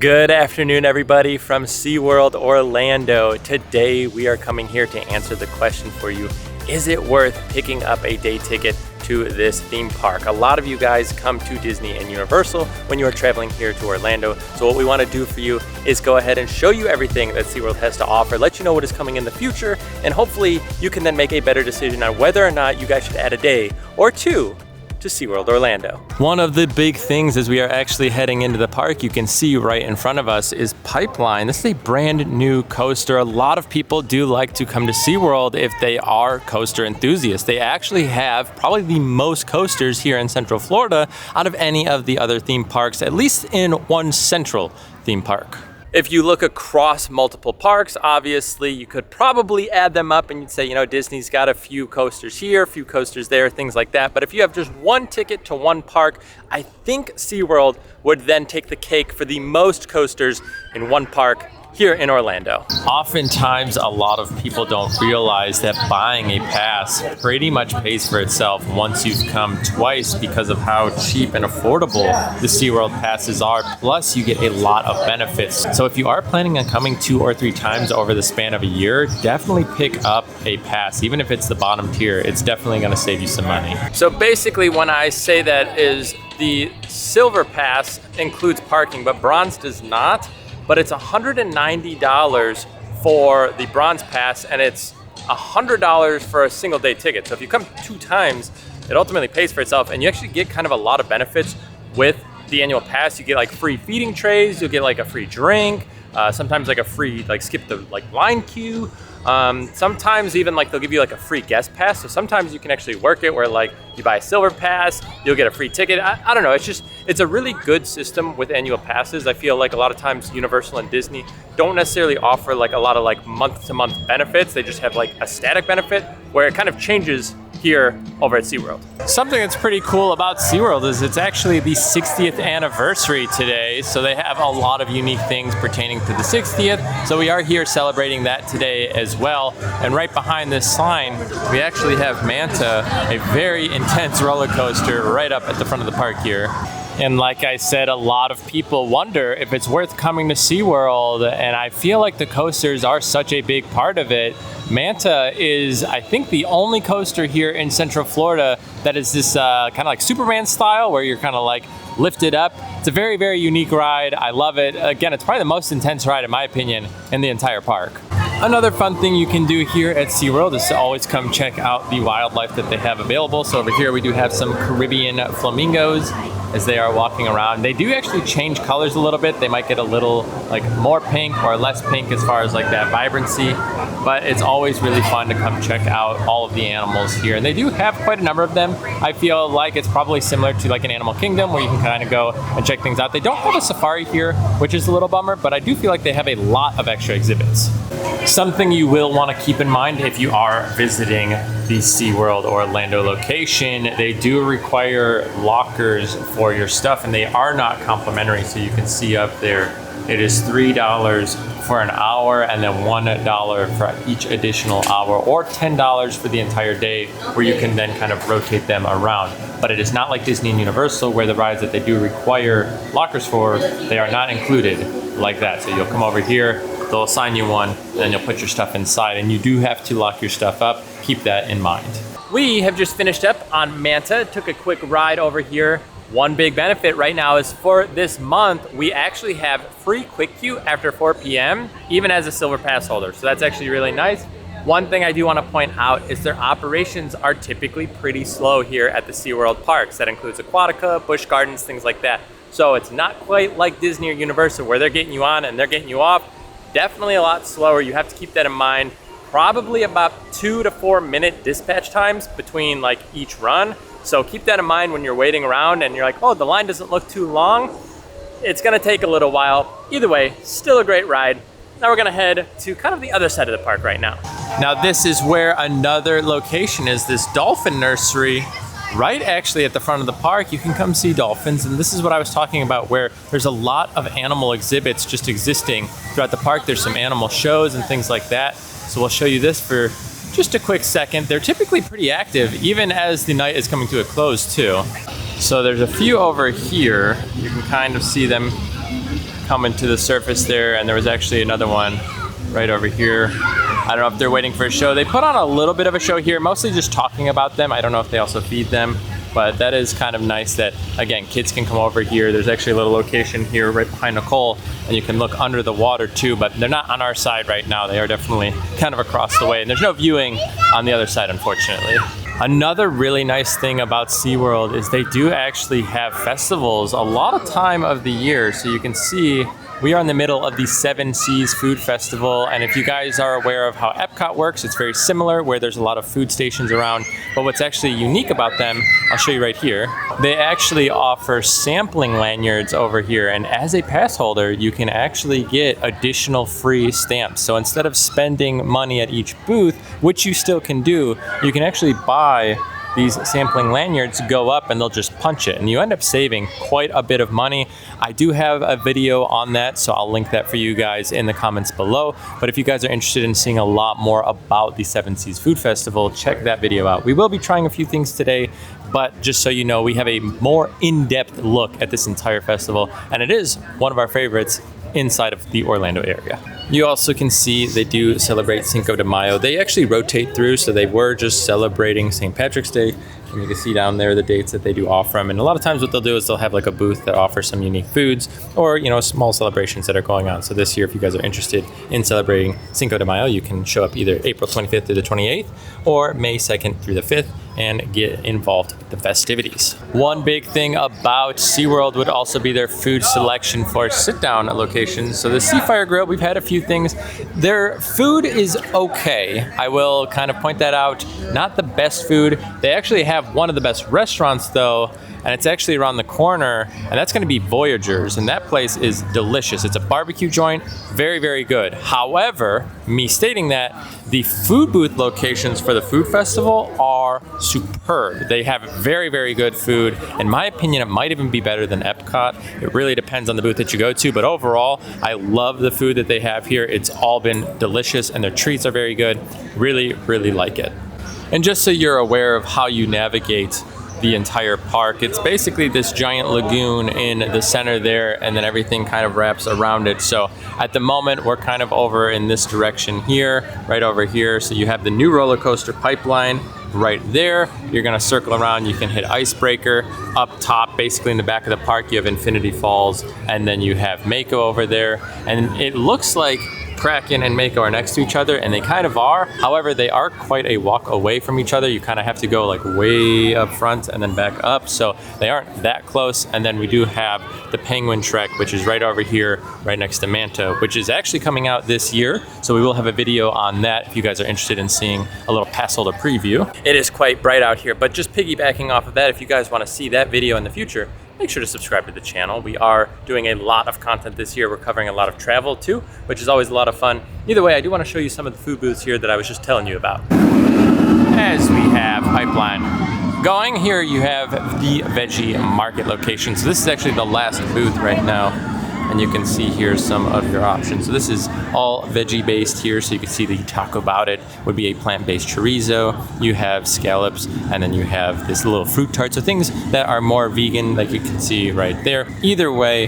Good afternoon, everybody from SeaWorld Orlando. Today we are coming here to answer the question for you. Is it worth picking up a day ticket to this theme park? A lot of you guys come to Disney and Universal when you are traveling here to Orlando. So what we want to do for you is go ahead and show you everything that SeaWorld has to offer, let you know what is coming in the future, and hopefully you can then make a better decision on whether or not you guys should add a day or two to SeaWorld Orlando. One of the big things as we are actually heading into the park, you can see right in front of us, is Pipeline. This is a brand new coaster. A lot of people do like to come to SeaWorld if they are coaster enthusiasts. They actually have probably the most coasters here in Central Florida out of any of the other theme parks, at least in one central theme park. If you look across multiple parks, obviously you could probably add them up and you'd say, you know, Disney's got a few coasters here, a few coasters there, things like that. But if you have just one ticket to one park, I think SeaWorld would then take the cake for the most coasters in one park here in Orlando. Oftentimes, a lot of people don't realize that buying a pass pretty much pays for itself once you've come twice because of how cheap and affordable the SeaWorld passes are. Plus, you get a lot of benefits. So if you are planning on coming 2 or 3 times over the span of a year, definitely pick up a pass. Even if it's the bottom tier, it's definitely gonna save you some money. So basically, when I say that is the silver pass includes parking, but bronze does not. But it's $190 for the bronze pass, and it's $100 for a single day ticket. So if you come 2 times, it ultimately pays for itself, and you actually get kind of a lot of benefits with the annual pass. You get like free feeding trays, you'll get like a free drink, sometimes like a free skip the line queue. Sometimes even they'll give you a free guest pass. So sometimes you can actually work it where you buy a silver pass, you'll get a free ticket. I don't know, it's a really good system with annual passes. I feel like a lot of times Universal and Disney don't necessarily offer a lot of month to month benefits. They just have a static benefit where it kind of changes here over at SeaWorld. Something that's pretty cool about SeaWorld is it's actually the 60th anniversary today, so they have a lot of unique things pertaining to the 60th, so we are here celebrating that today as well. And right behind this sign, we actually have Manta, a very intense roller coaster right up at the front of the park here. And like I said, a lot of people wonder if it's worth coming to SeaWorld, and I feel like the coasters are such a big part of it. Manta is, I think, the only coaster here in Central Florida that is this kind of like Superman style, where you're kind of lifted up. It's a very, very unique ride. I love it. Again, it's probably the most intense ride, in my opinion, in the entire park. Another fun thing you can do here at SeaWorld is to always come check out the wildlife that they have available. So over here we do have some Caribbean flamingos as they are walking around. They do actually change colors a little bit. They might get a little more pink or less pink as far as that vibrancy, but it's always really fun to come check out all of the animals here. And they do have quite a number of them. I feel like it's probably similar to an Animal Kingdom where you can kind of go and check things out. They don't have a safari here, which is a little bummer, but I do feel like they have a lot of extra exhibits. Something you will want to keep in mind if you are visiting the SeaWorld Orlando location, they do require lockers for your stuff, and they are not complimentary. So you can see up there, it is $3 for an hour and then $1 for each additional hour, or $10 for the entire day, where you can then kind of rotate them around. But it is not like Disney and Universal, where the rides that they do require lockers for, they are not included like that. So you'll come over here, they'll assign you one, then you'll put your stuff inside, and you do have to lock your stuff up. Keep that in mind. We have just finished up on Manta, took a quick ride over here. One big benefit right now is for this month, we actually have free quick queue after 4 p.m., even as a silver pass holder. So that's actually really nice. One thing I do want to point out is their operations are typically pretty slow here at the SeaWorld parks. That includes Aquatica, Busch Gardens, things like that. So it's not quite like Disney or Universal where they're getting you on and they're getting you off. Definitely a lot slower. You have to keep that in mind. Probably about 2 to 4 minute dispatch times between each run. So keep that in mind when you're waiting around and you're oh, the line doesn't look too long. It's gonna take a little while. Either way, still a great ride. Now we're gonna head to kind of the other side of the park right now. Now this is where another location is, this Dolphin Nursery. Right actually at the front of the park, you can come see dolphins, and this is what I was talking about, where there's a lot of animal exhibits just existing throughout the park. There's some animal shows and things like that. So we'll show you this for just a quick second. They're typically pretty active, even as the night is coming to a close too. So there's a few over here. You can kind of see them coming to the surface there, and there was actually another one right over here. I don't know if they're waiting for a show. They put on a little bit of a show here, mostly just talking about them. I don't know if they also feed them, but that is kind of nice that, again, kids can come over here. There's actually a little location here right behind Nicole, and you can look under the water too, but they're not on our side right now. They are definitely kind of across the way, and there's no viewing on the other side, unfortunately. Another really nice thing about SeaWorld is they do actually have festivals a lot of time of the year. So you can see we are in the middle of the Seven Seas Food Festival, and if you guys are aware of how Epcot works, it's very similar, where there's a lot of food stations around. But what's actually unique about them, I'll show you right here, they actually offer sampling lanyards over here, and as a pass holder, you can actually get additional free stamps. So instead of spending money at each booth, which you still can do, you can actually buy these sampling lanyards, go up, and they'll just punch it, and you end up saving quite a bit of money. I do have a video on that, so I'll link that for you guys in the comments below. But if you guys are interested in seeing a lot more about the Seven Seas Food Festival, check that video out. We will be trying a few things today, but just so you know, we have a more in-depth look at this entire festival, and it is one of our favorites inside of the Orlando area. You also can see they do celebrate Cinco de Mayo. They actually rotate through, so they were just celebrating St. Patrick's Day. And you can see down there the dates that they do offer them. And a lot of times what they'll do is they'll have like a booth that offers some unique foods or, you know, small celebrations that are going on. So this year, if you guys are interested in celebrating Cinco de Mayo, you can show up either April 25th through the 28th or May 2nd through the 5th and get involved with the festivities. One big thing about SeaWorld would also be their food selection for sit-down locations. So the Seafire Grill, we've had a few things. Their food is okay. I will kind of point that out. Not the best food. They actually have one of the best restaurants though, and it's actually around the corner, and that's gonna be Voyagers, and that place is delicious. It's a barbecue joint, very, very good. However, me stating that, the food booth locations for the food festival are superb. They have very, very good food. In my opinion, it might even be better than Epcot. It really depends on the booth that you go to, but overall, I love the food that they have here. It's all been delicious, and their treats are very good. Really, really like it. And just so you're aware of how you navigate the entire park, it's basically this giant lagoon in the center there, and then everything kind of wraps around it. So at the moment, we're kind of over in this direction here, right over here. So you have the new roller coaster pipeline right there. You're gonna circle around, you can hit Icebreaker. Up top, basically in the back of the park, you have Infinity Falls, and then you have Mako over there. And it looks like Kraken and Mako are next to each other, and they kind of are. However, they are quite a walk away from each other. You kind of have to go like way up front and then back up, so they aren't that close. And then we do have the Penguin Trek, which is right over here, right next to Manta, which is actually coming out this year. So we will have a video on that if you guys are interested in seeing a little pass holder preview. It is quite bright out here, but just piggybacking off of that, if you guys want to see that video in the future, make sure to subscribe to the channel. We are doing a lot of content this year. We're covering a lot of travel too, which is always a lot of fun. Either way, I do want to show you some of the food booths here that I was just telling you about. As we have pipeline going, here you have the Veggie Market location. So this is actually the last booth right now. And you can see here some of your options. So this is all veggie based here. So you can see the taco about it would be a plant-based chorizo. You have scallops, and then you have this little fruit tart. So things that are more vegan, like you can see right there. Either way,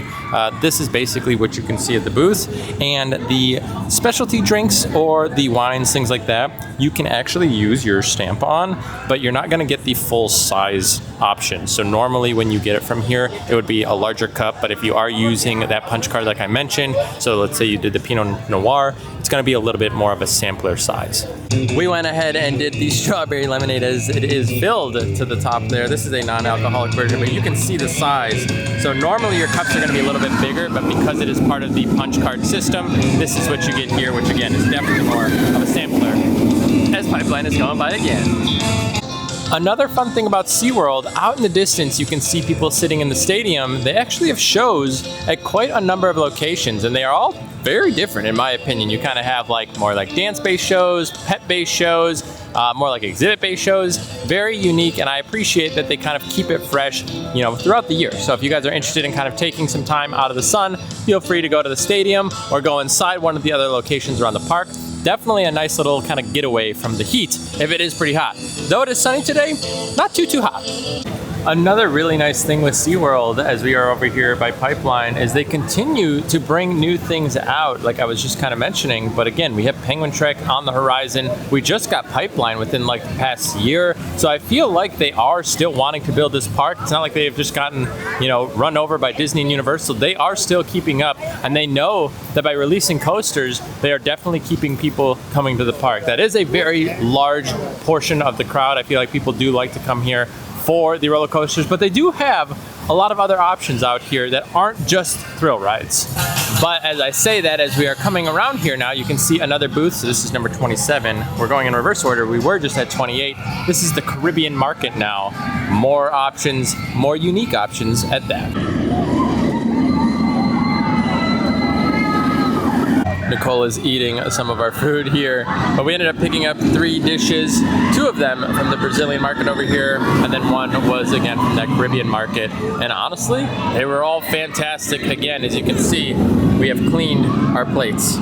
this is basically what you can see at the booth. And the specialty drinks or the wines, things like that, you can actually use your stamp on, but you're not gonna get the full size option. So normally when you get it from here, it would be a larger cup, but if you are using that punch card like I mentioned, so let's say you did the Pinot Noir, it's gonna be a little bit more of a sampler size. We went ahead and did the strawberry lemonade as it is filled to the top there. This is a non-alcoholic version, but you can see the size. So normally your cups are gonna be a little bit bigger, but because it is part of the punch card system, this is what you get here, which again is definitely more of a sampler. As pipeline is going by again. Another fun thing about SeaWorld, out in the distance you can see people sitting in the stadium. They actually have shows at quite a number of locations, and they are all very different in my opinion. You kind of have like more like dance-based shows, pet-based shows, more like exhibit-based shows. Very unique, and I appreciate that they kind of keep it fresh, you know, throughout the year. So if you guys are interested in kind of taking some time out of the sun, feel free to go to the stadium or go inside one of the other locations around the park. Definitely a nice little kind of getaway from the heat if it is pretty hot. Though it is sunny today, not too hot. Another really nice thing with SeaWorld, as we are over here by Pipeline, is they continue to bring new things out, like I was just kind of mentioning. But again, we have Penguin Trek on the horizon. We just got Pipeline within like the past year. So I feel like they are still wanting to build this park. It's not like they've just gotten, run over by Disney and Universal. They are still keeping up, and they know that by releasing coasters, they are definitely keeping people coming to the park. That is a very large portion of the crowd. I feel like people do like to come here for the roller coasters, but they do have a lot of other options out here that aren't just thrill rides. But as I say that, as we are coming around here now, you can see another booth. So this is number 27. We're going in reverse order. We were just at 28. This is the Caribbean Market now. More options, more unique options at that. Nicole is eating some of our food here, but we ended up picking up 3 dishes, 2 of them from the Brazilian market over here, and then 1 was again from that Caribbean market. And honestly, they were all fantastic. Again, as you can see, we have cleaned our plates.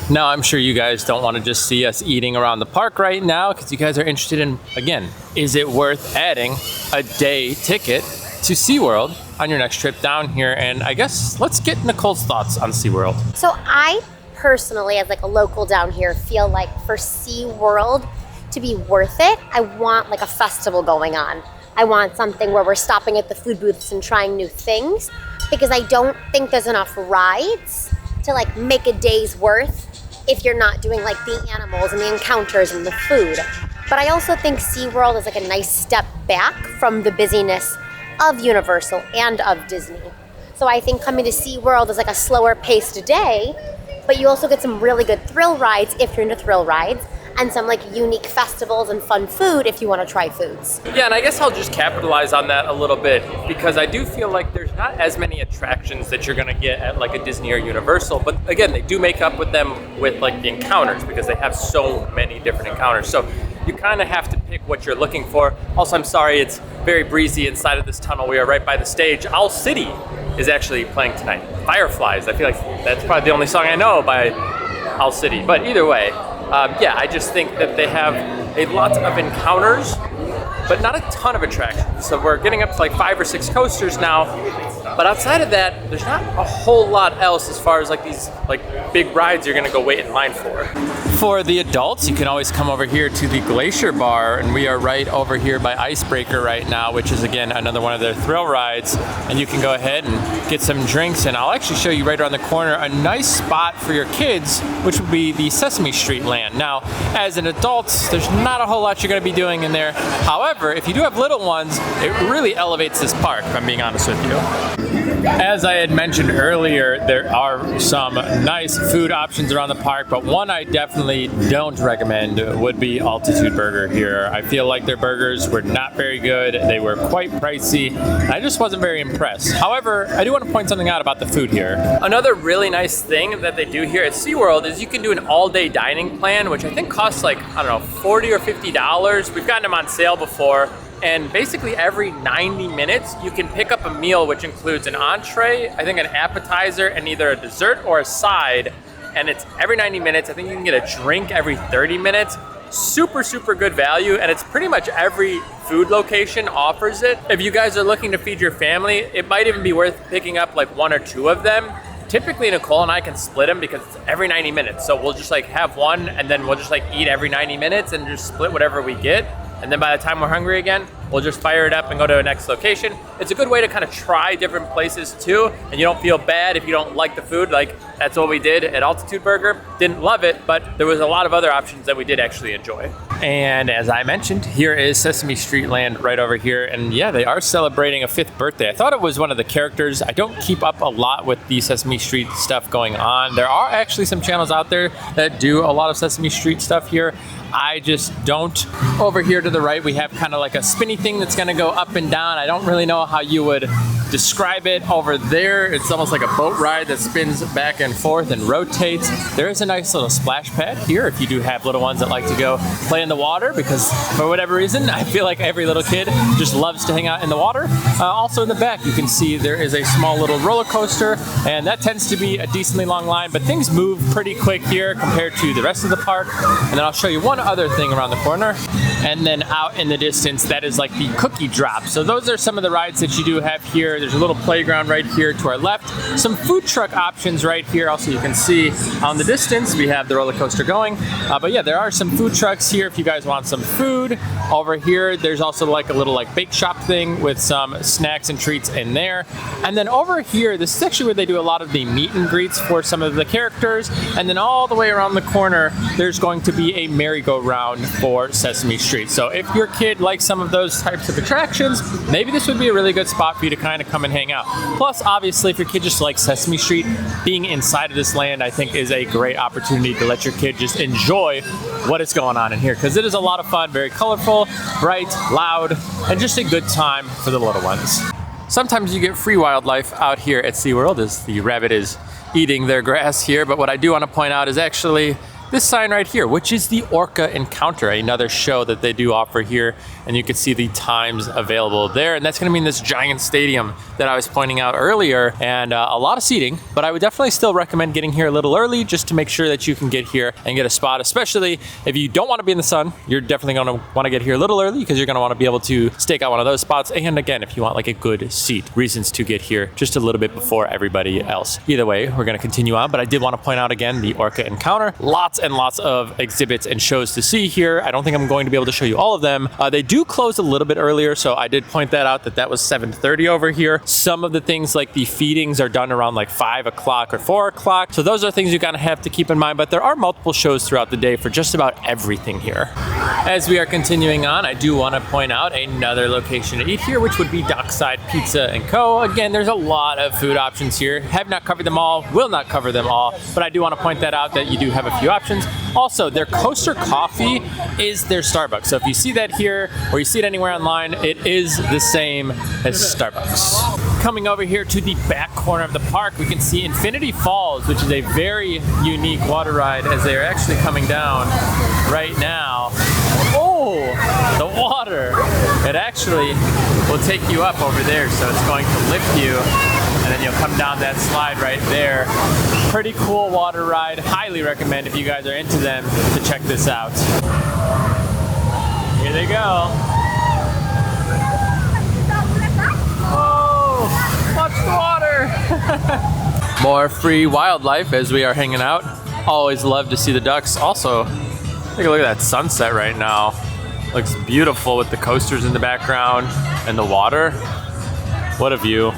Now, I'm sure you guys don't want to just see us eating around the park right now, because you guys are interested in, again, is it worth adding a day ticket to SeaWorld on your next trip down here? And I guess let's get Nicole's thoughts on SeaWorld. So I personally, as like a local down here, feel like for SeaWorld to be worth it, I want like a festival going on. I want something where we're stopping at the food booths and trying new things, because I don't think there's enough rides to like make a day's worth if you're not doing like the animals and the encounters and the food. But I also think SeaWorld is like a nice step back from the busyness of Universal and of Disney. So I think coming to SeaWorld is like a slower paced day, but you also get some really good thrill rides if you're into thrill rides, and some like unique festivals and fun food if you want to try foods. Yeah, and I guess I'll just capitalize on that a little bit, because I do feel like there's not as many attractions that you're gonna get at like a Disney or Universal, but again, they do make up with them with like the encounters, because they have so many different encounters. So you kind of have to pick what you're looking for. Also, I'm sorry, it's very breezy inside of this tunnel. We are right by the stage. Owl City is actually playing tonight. Fireflies, I feel like that's probably the only song I know by Owl City. But either way, yeah, I just think that they have a lot of encounters, but not a ton of attractions. So we're getting up to like 5 or 6 coasters now, but outside of that, there's not a whole lot else as far as like these like big rides you're gonna go wait in line for. For the adults, you can always come over here to the Glacier Bar, and we are right over here by Icebreaker right now, which is again another one of their thrill rides, and you can go ahead and get some drinks, and I'll actually show you right around the corner a nice spot for your kids, which would be the Sesame Street land. Now, as an adult, there's not a whole lot you're gonna be doing in there. However, if you do have little ones, it really elevates this park, if I'm being honest with you. As I had mentioned earlier, there are some nice food options around the park, but one I definitely don't recommend would be Altitude Burger here. I feel like their burgers were not very good. They were quite pricey, and I just wasn't very impressed. However, I do want to point something out about the food here. Another really nice thing that they do here at SeaWorld is you can do an all-day dining plan, which I think costs like, I don't know, $40 or $50. We've gotten them on sale before. And basically every 90 minutes, you can pick up a meal which includes an entree, I think an appetizer, and either a dessert or a side. And it's every 90 minutes. I think you can get a drink every 30 minutes. Super, super good value. And it's pretty much every food location offers it. If you guys are looking to feed your family, it might even be worth picking up like 1 or 2 of them. Typically Nicole and I can split them because it's every 90 minutes. So we'll just like have one, and then we'll just like eat every 90 minutes and just split whatever we get. And then by the time we're hungry again, we'll just fire it up and go to the next location. It's a good way to kind of try different places too, and you don't feel bad if you don't like the food. Like that's what we did at Altitude Burger. Didn't love it, but there was a lot of other options that we did actually enjoy. And as I mentioned, here is Sesame Street Land right over here. And yeah, they are celebrating a 5th birthday. I thought it was one of the characters. I don't keep up a lot with the Sesame Street stuff going on. There are actually some channels out there that do a lot of Sesame Street stuff here. I just don't. Over here to the right, we have kind of like a spinny thing that's gonna go up and down. I don't really know how you would describe it, over there, it's almost like a boat ride that spins back and forth and rotates. There is a nice little splash pad here if you do have little ones that like to go play in the water, because for whatever reason, I feel like every little kid just loves to hang out in the water. Also in the back, you can see there is a small little roller coaster, and that tends to be a decently long line, but things move pretty quick here compared to the rest of the park. And then I'll show you one other thing around the corner. And then out in the distance, that is like the cookie drop. So those are some of the rides that you do have here. There's a little playground right here to our left. Some food truck options right here. Also, you can see on the distance, we have the roller coaster going. But yeah, there are some food trucks here if you guys want some food. Over here, there's also like a little like bake shop thing with some snacks and treats in there. And then over here, this is actually where they do a lot of the meet and greets for some of the characters. And then all the way around the corner, there's going to be a merry-go-round for Sesame Street. So if your kid likes some of those types of attractions, maybe this would be a really good spot for you to kind of come and hang out. Plus, obviously, if your kid just likes Sesame Street, being inside of this land, I think, is a great opportunity to let your kid just enjoy what is going on in here, because it is a lot of fun, very colorful, bright, loud, and just a good time for the little ones. Sometimes you get free wildlife out here at SeaWorld as the rabbit is eating their grass here, but what I do want to point out is actually this sign right here, which is the Orca Encounter, another show that they do offer here, and you can see the times available there, and that's going to be in this giant stadium that I was pointing out earlier, and a lot of seating, but I would definitely still recommend getting here a little early just to make sure that you can get here and get a spot, especially if you don't want to be in the sun. You're definitely going to want to get here a little early because you're going to want to be able to stake out one of those spots, and again, if you want like a good seat, reasons to get here just a little bit before everybody else. Either way, we're going to continue on, but I did want to point out again the Orca Encounter. Lots and lots of exhibits and shows to see here. I don't think I'm going to be able to show you all of them. They do close a little bit earlier, so I did point that out that was 7:30 over here. Some of the things like the feedings are done around like 5 o'clock or 4 o'clock. So those are things you kind of have to keep in mind, but there are multiple shows throughout the day for just about everything here. As we are continuing on, I do want to point out another location to eat here, which would be Dockside Pizza & Co. Again, there's a lot of food options here. Have not covered them all, will not cover them all, but I do want to point that out that you do have a few options. Also, their Coaster Coffee is their Starbucks. So if you see that here or you see it anywhere online, it is the same as Starbucks. Coming over here to the back corner of the park, we can see Infinity Falls, which is a very unique water ride as they are actually coming down right now. Oh, the water. It actually will take you up over there, so it's going to lift you, and then you'll come down that slide right there. Pretty cool water ride. Highly recommend if you guys are into them to check this out. Here they go. Oh, watch the water. More free wildlife as we are hanging out. Always love to see the ducks. Also, take a look at that sunset right now. Looks beautiful with the coasters in the background and the water. What a view.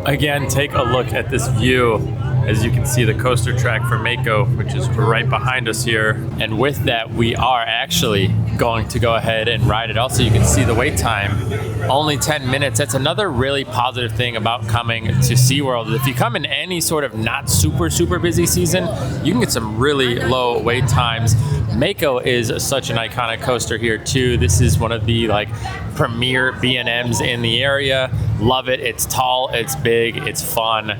Again, take a look at this view. As you can see, the coaster track for Mako, which is right behind us here. And with that, we are actually going to go ahead and ride it. Also, you can see the wait time, only 10 minutes. That's another really positive thing about coming to SeaWorld. If you come in any sort of not super busy season, you can get some really low wait times. Mako is such an iconic coaster here too. This is one of the like premier B&Ms in the area. Love it. It's tall, it's big, it's fun.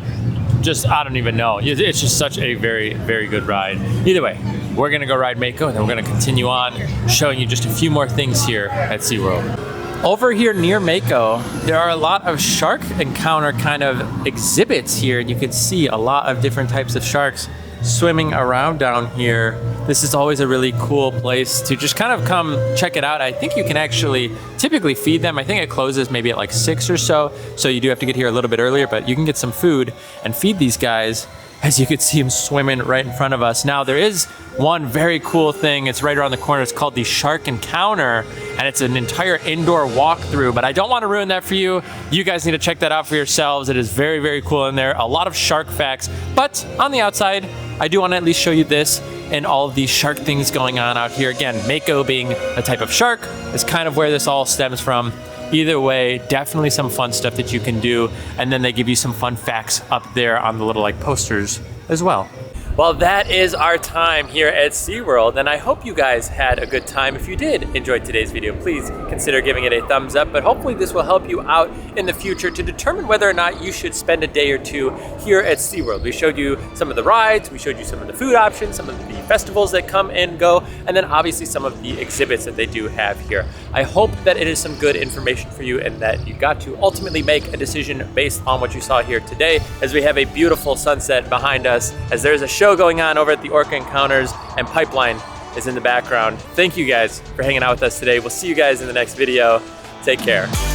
Just, I don't even know. It's just such a very good ride. Either way, we're gonna go ride Mako, and then we're gonna continue on showing you just a few more things here at SeaWorld. Over here near Mako, there are a lot of shark encounter kind of exhibits here, and you can see a lot of different types of sharks swimming around down here. This is always a really cool place to just kind of come check it out. I think you can actually typically feed them. I think it closes maybe at like 6 or so you do have to get here a little bit earlier, but you can get some food and feed these guys. As you can see them swimming right in front of us. Now there is one very cool thing. It's right around the corner. It's called the Shark Encounter, and it's an entire indoor walkthrough, but I don't want to ruin that for you. You guys need to check that out for yourselves. It is very cool in there. A lot of shark facts, but on the outside, I do want to at least show you this and all of these shark things going on out here. Again, Mako being a type of shark is kind of where this all stems from. Either way, definitely some fun stuff that you can do, and then they give you some fun facts up there on the little like posters as well. Well, that is our time here at SeaWorld, and I hope you guys had a good time. If you did enjoy today's video, please consider giving it a thumbs up, but hopefully this will help you out in the future to determine whether or not you should spend a day or two here at SeaWorld. We showed you some of the rides, we showed you some of the food options, some of the festivals that come and go, and then obviously some of the exhibits that they do have here. I hope that it is some good information for you and that you got to ultimately make a decision based on what you saw here today, as we have a beautiful sunset behind us, as there's a show going on over at the Orca Encounters, and Pipeline is in the background. Thank you guys for hanging out with us today. We'll see you guys in the next video. Take care.